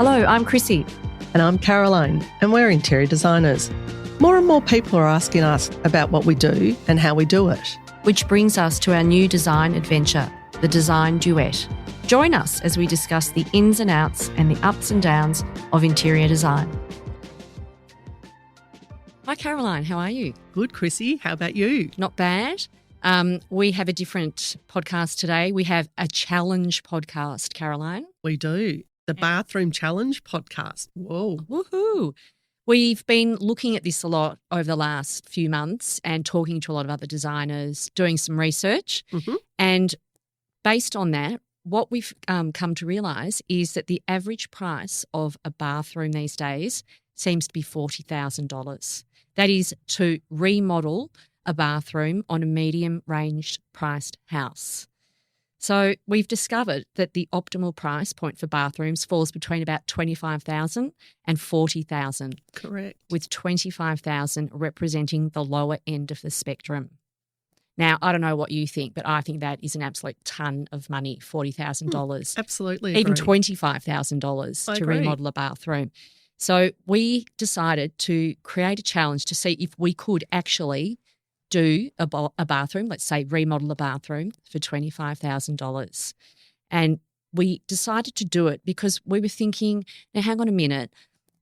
Hello, I'm Chrissy. And I'm Caroline, and we're interior designers. More and more people are asking us about what we do and how we do it. Which brings us to our new design adventure, the Design Duet. Join us as we discuss the ins and outs and the ups and downs of interior design. Hi Caroline, how are you? Good, Chrissy. How about you? Not bad. We have a different podcast today. We have a challenge podcast, Caroline. We do. The Bathroom Challenge podcast. Whoa. Woohoo. We've been looking at this a lot over the last few months and talking to a lot of other designers, doing some research. Mm-hmm. And based on that, what we've come to realise is that the average price of a bathroom these days seems to be $40,000. That is to remodel a bathroom on a medium-ranged priced house. So we've discovered that the optimal price point for bathrooms falls between about $25,000 and $40,000. Correct. With $25,000 representing the lower end of the spectrum. Now, I don't know what you think, but I think that is an absolute ton of money, $40,000. Absolutely. Even $25,000 to remodel a bathroom. So we decided to create a challenge to see if we could actually do a bathroom, let's say remodel a bathroom for $25,000. And we decided to do it because we were thinking, now hang on a minute,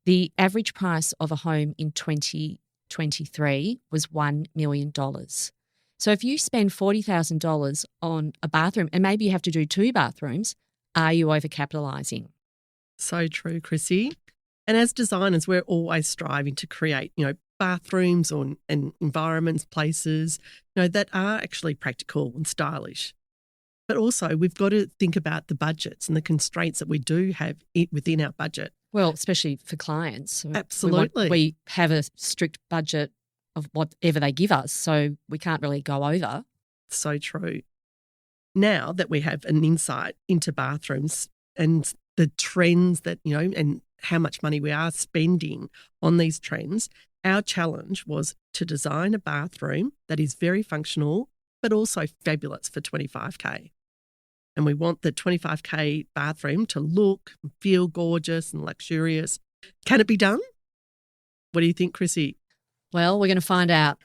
the average price of a home in 2023 was $1 million. So if you spend $40,000 on a bathroom and maybe you have to do 2 bathrooms, are you overcapitalising? So true, Chrissy. And as designers, we're always striving to create, bathrooms and environments, places, that are actually practical and stylish. But also we've got to think about the budgets and the constraints that we do have within our budget. Well, especially for clients. Absolutely. We have a strict budget of whatever they give us, so we can't really go over. So true. Now that we have an insight into bathrooms and the trends that, and how much money we are spending on these trends, our challenge was to design a bathroom that is very functional but also fabulous for $25,000. And we want the $25,000 bathroom to look and feel gorgeous and luxurious. Can it be done? What do you think, Chrissy? Well, we're going to find out.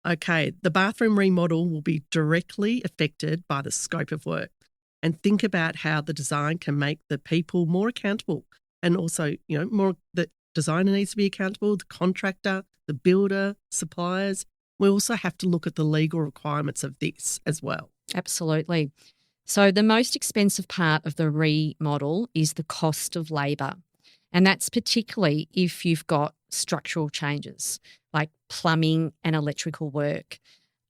Okay, the bathroom remodel will be directly affected by the scope of work. And think about how the design can make the people more accountable. And also, more the designer needs to be accountable, the contractor, the builder, suppliers. We also have to look at the legal requirements of this as well. Absolutely. So the most expensive part of the remodel is the cost of labour. And that's particularly if you've got structural changes like plumbing and electrical work.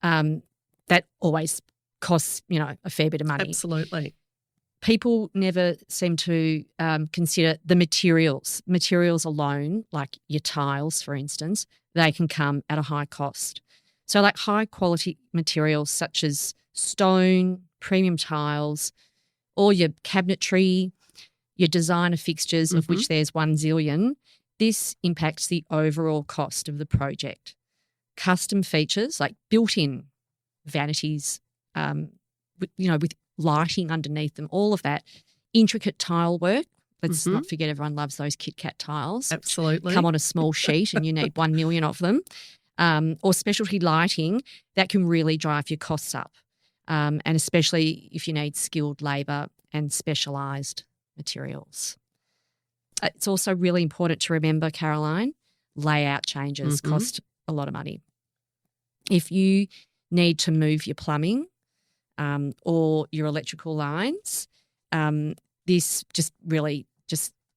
That always costs, a fair bit of money. Absolutely. People never seem to consider the materials. Materials alone, like your tiles, for instance, they can come at a high cost. So like high quality materials such as stone, premium tiles, or your cabinetry, your designer fixtures, of which there's 1 zillion, this impacts the overall cost of the project. Custom features like built-in vanities, with lighting underneath them, all of that. Intricate tile work. Let's not forget everyone loves those Kit Kat tiles. Absolutely. Come on a small sheet and you need 1 million of them. Or specialty lighting that can really drive your costs up. And especially if you need skilled labour and specialised materials. It's also really important to remember, Caroline, layout changes cost a lot of money. If you need to move your plumbing, or your electrical lines, this just really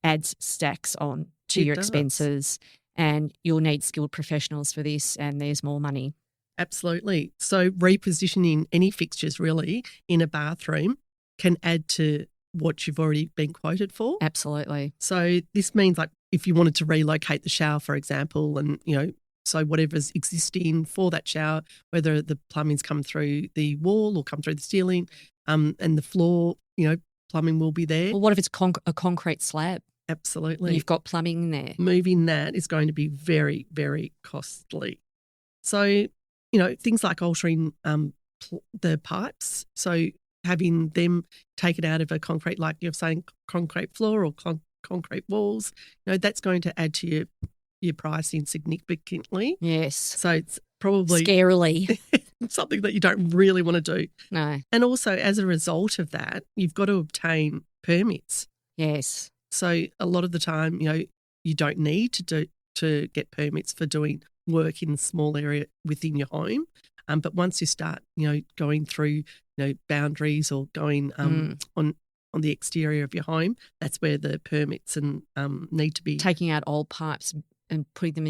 adds stacks on to your expenses, and you'll need skilled professionals for this, and there's more money. Absolutely. So repositioning any fixtures really in a bathroom can add to what you've already been quoted for. Absolutely. So this means like if you wanted to relocate the shower, for example, and, so whatever's existing for that shower, whether the plumbing's come through the wall or come through the ceiling, and the floor, plumbing will be there. Well, what if it's a concrete slab? Absolutely. And you've got plumbing in there. Moving that is going to be very, very costly. So, things like altering the pipes. So having them taken out of a concrete, like you're saying, concrete floor or concrete walls, that's going to add to your pricing significantly. Yes. So it's probably Scarily. something that you don't really want to do. No. And also, as a result of that, you've got to obtain permits. Yes. So a lot of the time, you don't need to get permits for doing work in a small area within your home. But once you start, going through, boundaries or going on the exterior of your home, that's where the permits and need to be taking out old pipes and putting them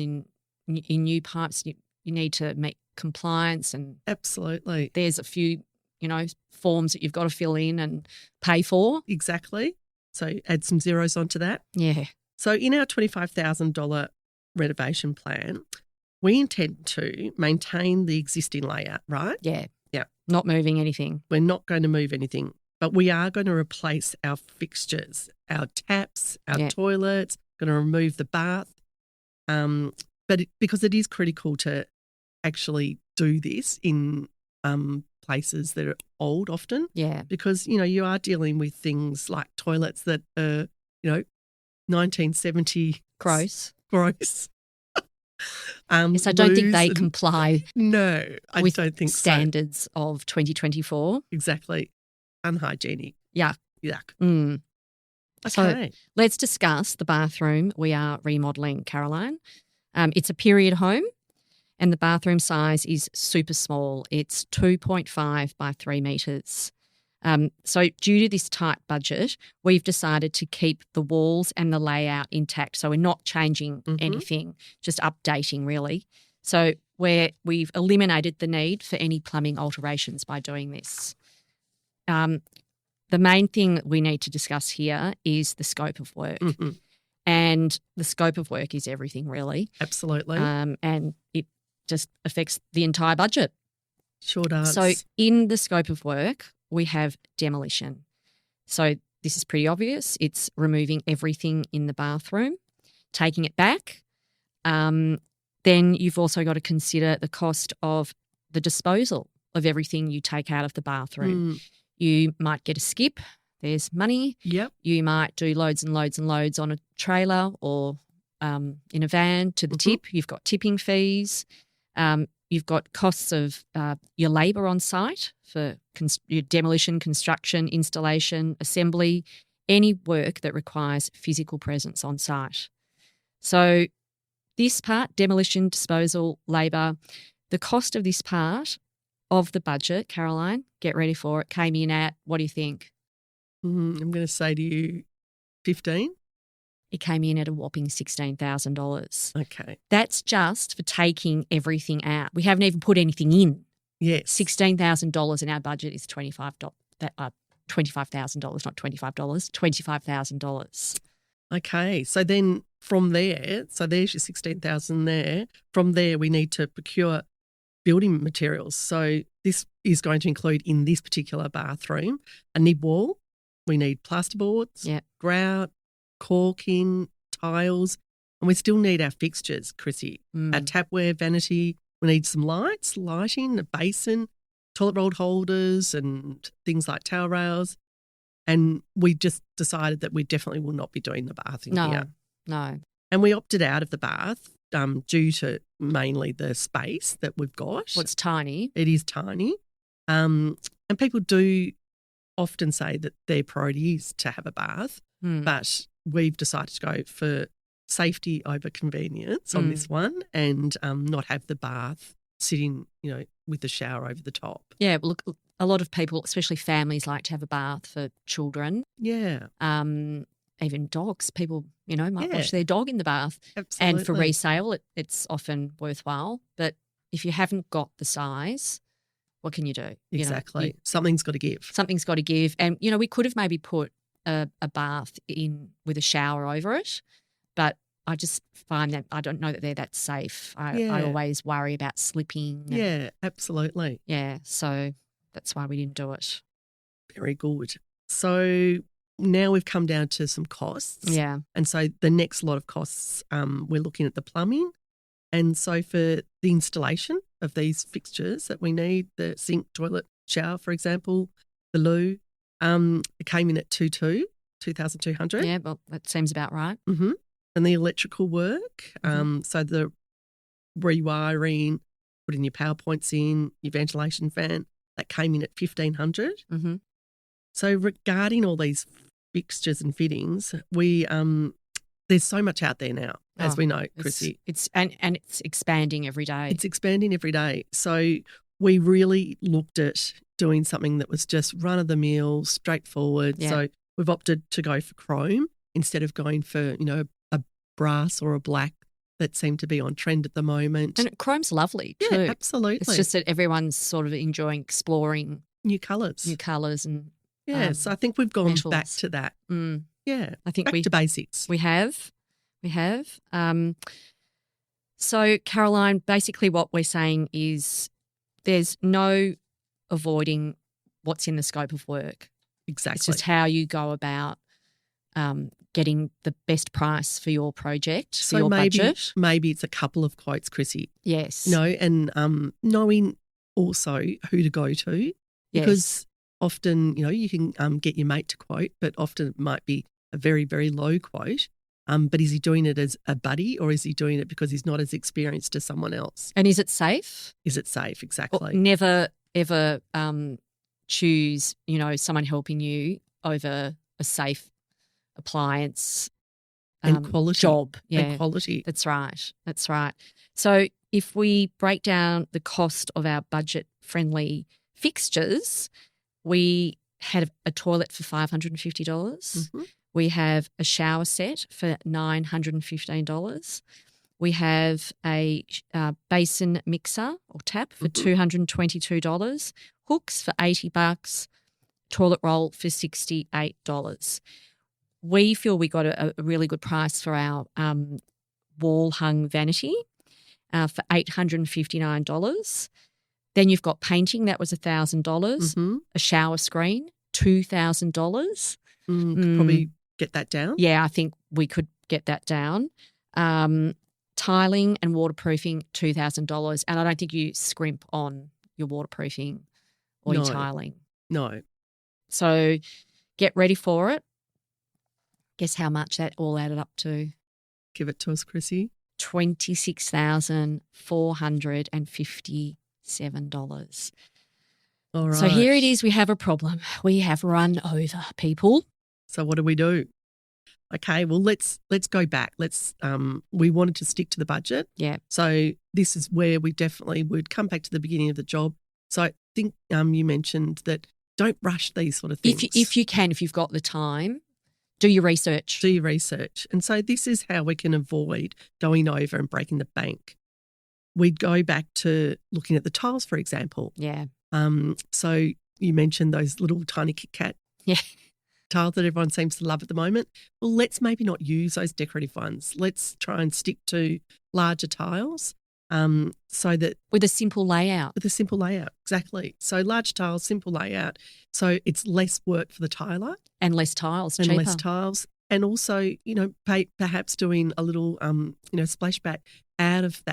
in new pipes. You need to make compliance, and absolutely. There's a few, forms that you've got to fill in and pay for. Exactly. So add some zeros onto that. Yeah. So in our $25,000 renovation plan, we intend to maintain the existing layout, right? Yeah. Yeah. Not moving anything. We're not going to move anything, but we are going to replace our fixtures, our taps, our toilets, going to remove the bath. Because it is critical to actually do this in places that are old often. Yeah. Because, you are dealing with things like toilets that are, 1970. Gross. Yes, I don't think they comply. No, I don't think standards of 2024. Exactly. Unhygienic. Yuck. Okay. So let's discuss the bathroom we are remodelling, Caroline. It's a period home, and the bathroom size is super small. It's 2.5 by 3 metres. So due to this tight budget, we've decided to keep the walls and the layout intact. So we're not changing anything, just updating really. So we've eliminated the need for any plumbing alterations by doing this. The main thing that we need to discuss here is the scope of work. And the scope of work is everything really. Absolutely. And it just affects the entire budget. Sure does. So in the scope of work, we have demolition. So this is pretty obvious. It's removing everything in the bathroom, taking it back. Then you've also got to consider the cost of the disposal of everything you take out of the bathroom. You might get a skip. There's money. Yep. You might do loads and loads and loads on a trailer or in a van to the tip. You've got tipping fees. You've got costs of your labour on site for your demolition, construction, installation, assembly, any work that requires physical presence on site. So this part, demolition, disposal, labour, the cost of this part of the budget, Caroline, get ready for it, came in at, what do you think? I'm going to say to you 15. It came in at a whopping $16,000. Okay. That's just for taking everything out. We haven't even put anything in. Yes. $16,000 in our budget is $25,000, not $25, $25,000. Okay. So then from there, there's your 16,000 there. From there, we need to procure building materials. So this is going to include in this particular bathroom a nib wall. We need plasterboards, grout, caulking, tiles, and we still need our fixtures, Chrissy. Our tapware, vanity. We need some lighting, a basin, toilet roll holders and things like towel rails. And we just decided that we definitely will not be doing the bath in here. No. And we opted out of the bath due to mainly the space that we've got. Well, it's tiny. It is tiny. And people do often say that their priority is to have a bath, but we've decided to go for safety over convenience on this one and not have the bath sitting, with the shower over the top. Yeah, well, look, a lot of people, especially families, like to have a bath for children. Yeah. Even dogs. People, might wash their dog in the bath. Absolutely. And for resale, it's often worthwhile. But if you haven't got the size, what can you do? Exactly. Something's got to give. Something's got to give. And, we could have maybe put a bath in with a shower over it, but I just find that I don't know that they're that safe. I always worry about slipping. Yeah, absolutely. Yeah, so that's why we didn't do it. Very good. So now we've come down to some costs. Yeah. And so the next lot of costs, we're looking at the plumbing. And so for the installation of these fixtures that we need, the sink, toilet, shower, for example, the loo, it came in at 2.2. 2,200. Yeah, well, that seems about right. Mm-hmm. And the electrical work, Mm-hmm. so the rewiring, putting your power points in, your ventilation fan, that came in at 1,500. Mm-hmm. So regarding all these fixtures and fittings, we there's so much out there now, as we know, Chrissy. It's expanding every day. It's expanding every day. So we really looked at doing something that was just run of the mill, straightforward. Yeah. So we've opted to go for chrome instead of going for, a brass or a black that seem to be on trend at the moment. And chrome's lovely too. Yeah, absolutely. It's just that everyone's sort of enjoying exploring new colours. and So I think we've gone metals. back to that. Mm. Yeah, I think back to basics. We have. So Caroline, basically what we're saying is there's no avoiding what's in the scope of work. Exactly. It's just how you go about getting the best price for your project, for your budget. Maybe it's a couple of quotes, Chrissy. Yes. And knowing also who to go to, because often, you can get your mate to quote, but often it might be a very, very low quote. But is he doing it as a buddy, or is he doing it because he's not as experienced as someone else? And is it safe? Is it safe? Exactly. Or never, ever choose, someone helping you over a safe appliance and quality job. Yeah, and quality. That's right. So if we break down the cost of our budget-friendly fixtures, we had a toilet for $550. Mm-hmm. We have a shower set for $915. We have a basin mixer or tap for $222. Hooks for $80. Toilet roll for $68. We feel we got a really good price for our wall hung vanity for $859. Then you've got painting, that was $1,000. A shower screen, $2,000. Could probably get that down. Yeah, I think we could get that down. Tiling and waterproofing, $2,000. And I don't think you scrimp on your waterproofing or your tiling. No. So get ready for it. Guess how much that all added up to? Give it to us, Chrissy. $26,457. All right. So here it is. We have a problem. We have run over people. So what do we do? Okay, well let's go back. We wanted to stick to the budget. Yeah. So this is where we definitely would come back to the beginning of the job. So I think you mentioned that don't rush these sort of things. If you can, if you've got the time, do your research. And so this is how we can avoid going over and breaking the bank. We'd go back to looking at the tiles, for example. Yeah. So you mentioned those little tiny Kit Kat tiles that everyone seems to love at the moment. Well, let's maybe not use those decorative ones. Let's try and stick to larger tiles. So that with a simple layout. Exactly. So large tiles, simple layout. So it's less work for the tiler. And less tiles, cheaper. And also, perhaps doing a little, splashback out of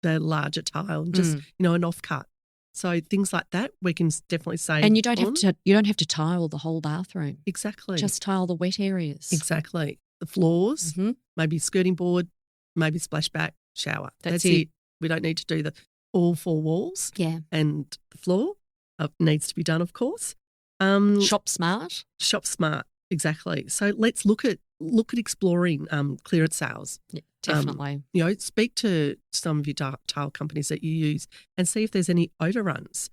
the larger tile and just, an offcut. So things like that we can definitely save. And you don't have to tile the whole bathroom. Exactly. Just tile the wet areas. Exactly. The floors, maybe skirting board, maybe splashback, shower. That's it. We don't need to do all four walls. Yeah. And the floor needs to be done, of course. Shop smart. Exactly. So let's look at exploring clearance sales. Yeah, definitely. Speak to some of your tile companies that you use and see if there's any overruns,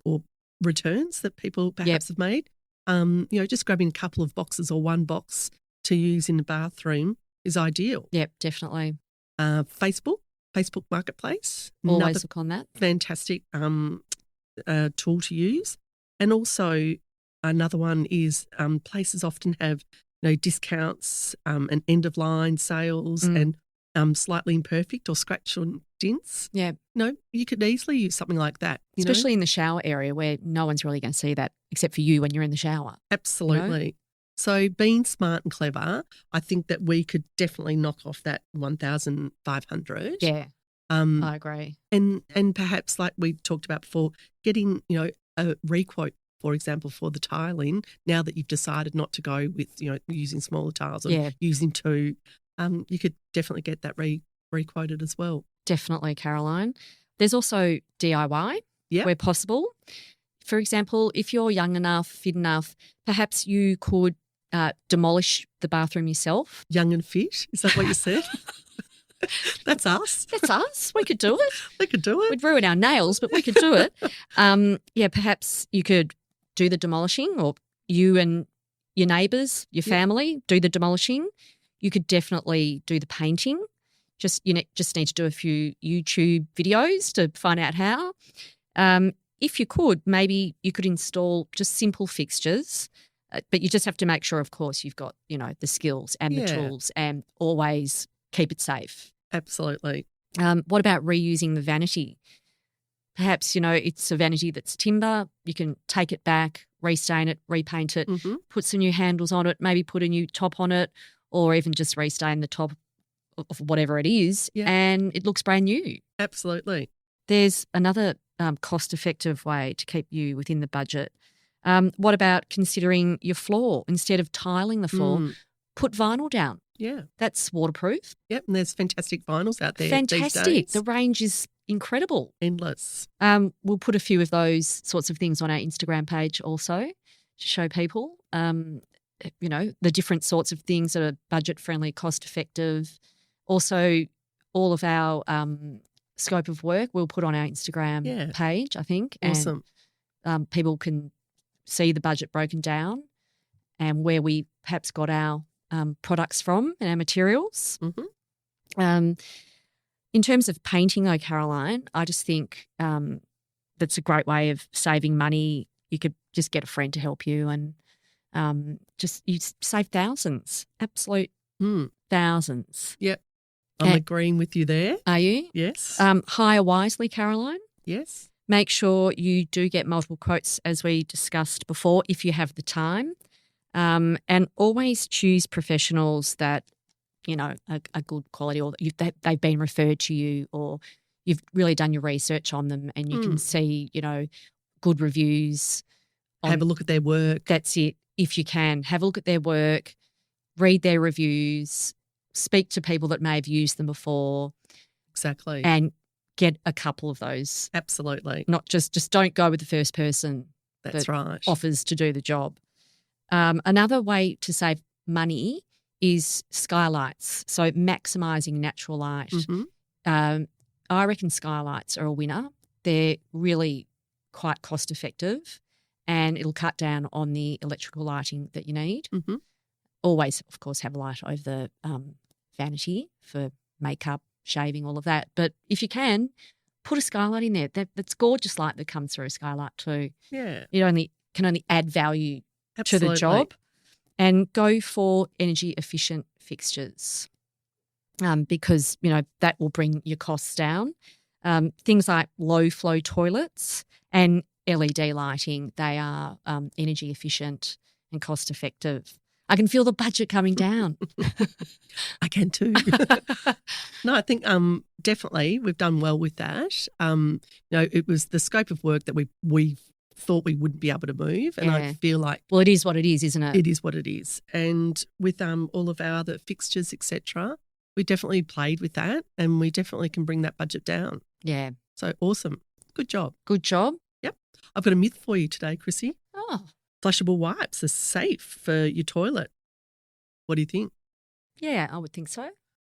or returns that people perhaps have made. Just grabbing a couple of boxes or one box to use in the bathroom is ideal. Yep, definitely. Facebook Marketplace. Always look on that. Fantastic tool to use. And also another one is places often have discounts and end-of-line sales and slightly imperfect or scratch or dents. Yeah. You could easily use something like that. Especially in the shower area where no one's really going to see that except for you when you're in the shower. Absolutely. So being smart and clever, I think that we could definitely knock off that 1,500. Yeah, I agree. And perhaps, like we talked about before, getting a requote for example, for the tiling, now that you've decided not to go with, using smaller tiles or using two, you could definitely get that re-quoted as well. Definitely, Caroline. There's also DIY where possible. For example, if you're young enough, fit enough, perhaps you could demolish the bathroom yourself. Young and fit? Is that what you said? That's us. That's us. We could do it. We could do it. We'd ruin our nails, but we could do it. Perhaps you could do the demolishing, or you and your neighbours, your family do the demolishing. You could definitely do the painting. Just need to do a few YouTube videos to find out how. If you could, maybe you could install just simple fixtures, but you just have to make sure, of course, you've got, the skills and the tools, and always keep it safe. Absolutely. What about reusing the vanity? Perhaps, it's a vanity that's timber. You can take it back, restain it, repaint it, put some new handles on it, maybe put a new top on it, or even just restain the top of whatever it is, and it looks brand new. Absolutely. There's another cost-effective way to keep you within the budget. What about considering your floor? Instead of tiling the floor, put vinyl down. Yeah. That's waterproof. Yep, and there's fantastic vinyls out there Fantastic. these days. The range is incredible. Endless. We'll put a few of those sorts of things on our Instagram page also to show people, the different sorts of things that are budget-friendly, cost-effective. Also, all of our scope of work we'll put on our Instagram page, I think. Awesome. And people can see the budget broken down and where we perhaps got our products from and our materials. In terms of painting, though, Caroline, I just think that's a great way of saving money. You could just get a friend to help you, and you save thousands, absolute thousands. Yep. I'm agreeing with you there. Are you? Yes. Hire wisely, Caroline. Yes. Make sure you do get multiple quotes, as we discussed before, if you have the time. And always choose professionals that, are good quality, or they've been referred to you, or you've really done your research on them and you can see, good reviews. Have a look at their work. That's it. If you can, have a look at their work, read their reviews, speak to people that may have used them before. Exactly. And get a couple of those. Absolutely. Not just don't go with the first person that offers to do the job. Another way to save money is skylights, so maximising natural light. I reckon skylights are a winner. They're really quite cost effective and it'll cut down on the electrical lighting that you need. Always, of course, have a light over the vanity for makeup, shaving, all of that. But if you can, put a skylight in there. That's gorgeous light that comes through a skylight too. Yeah. It can only add value to the job. And go for energy efficient fixtures because, that will bring your costs down. Things like low flow toilets and LED lighting, they are energy efficient and cost effective. I can feel the budget coming down. I can too. No, I think definitely we've done well with that. It was the scope of work that we thought we wouldn't be able to move, and I feel like it is what it is, isn't it? It is what it is. And with all of our other fixtures, etc., we definitely played with that, and we definitely can bring that budget down. Yeah. So awesome. Good job. Good job. Yep. I've got a myth for you today, Chrissy. Oh. Flushable wipes are safe for your toilet. What do you think? Yeah, I would think so.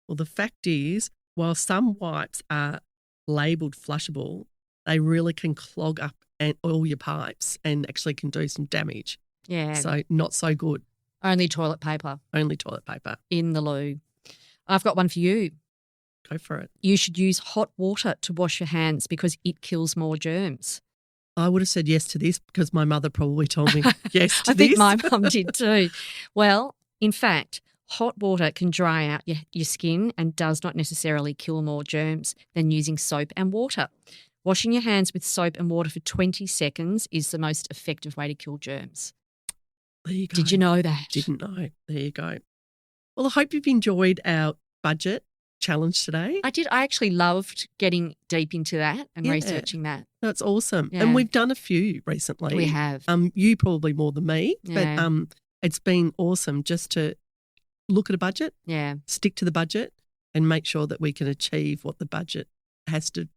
Well, the fact is, while some wipes are labelled flushable, they really can clog up all your pipes and actually can do some damage. Yeah. So not so good. Only toilet paper. Only toilet paper. In the loo. I've got one for you. Go for it. You should use hot water to wash your hands because it kills more germs. I would have said yes to this because my mother probably told me yes to this. I think my mum did too. Well, in fact, hot water can dry out your skin and does not necessarily kill more germs than using soap and water. Washing your hands with soap and water for 20 seconds is the most effective way to kill germs. There you go. Did you know that? Didn't know. There you go. Well, I hope you've enjoyed our budget challenge today. I did. I actually loved getting deep into that and Yeah. researching that. That's awesome. Yeah. And we've done a few recently. We have. You probably more than me, Yeah. but it's been awesome just to look at a budget, Yeah. stick to the budget, and make sure that we can achieve what the budget has to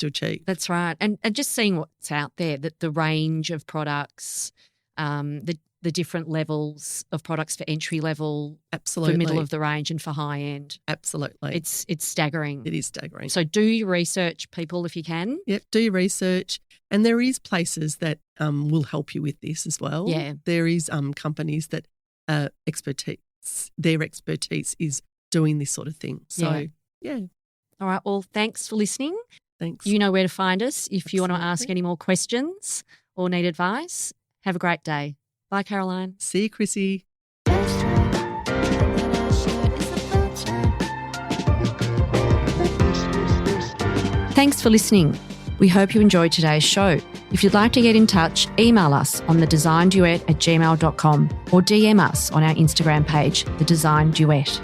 achieve. That's right. And just seeing what's out there, that the range of products, the different levels of products for entry level, Absolutely. for middle of the range and for high end. Absolutely. It's staggering. It is staggering. So do your research, people, if you can. Yep, do your research. And there is places that will help you with this as well. Yeah. There is companies that their expertise is doing this sort of thing. So, yeah. All right. Well, thanks for listening. Thanks. You know where to find us if you want to ask Absolutely. any more questions or need advice. Have a great day. Bye, Caroline. See you, Chrissy. Thanks for listening. We hope you enjoyed today's show. If you'd like to get in touch, email us on thedesignduet@gmail.com or DM us on our Instagram page, The Design Duet.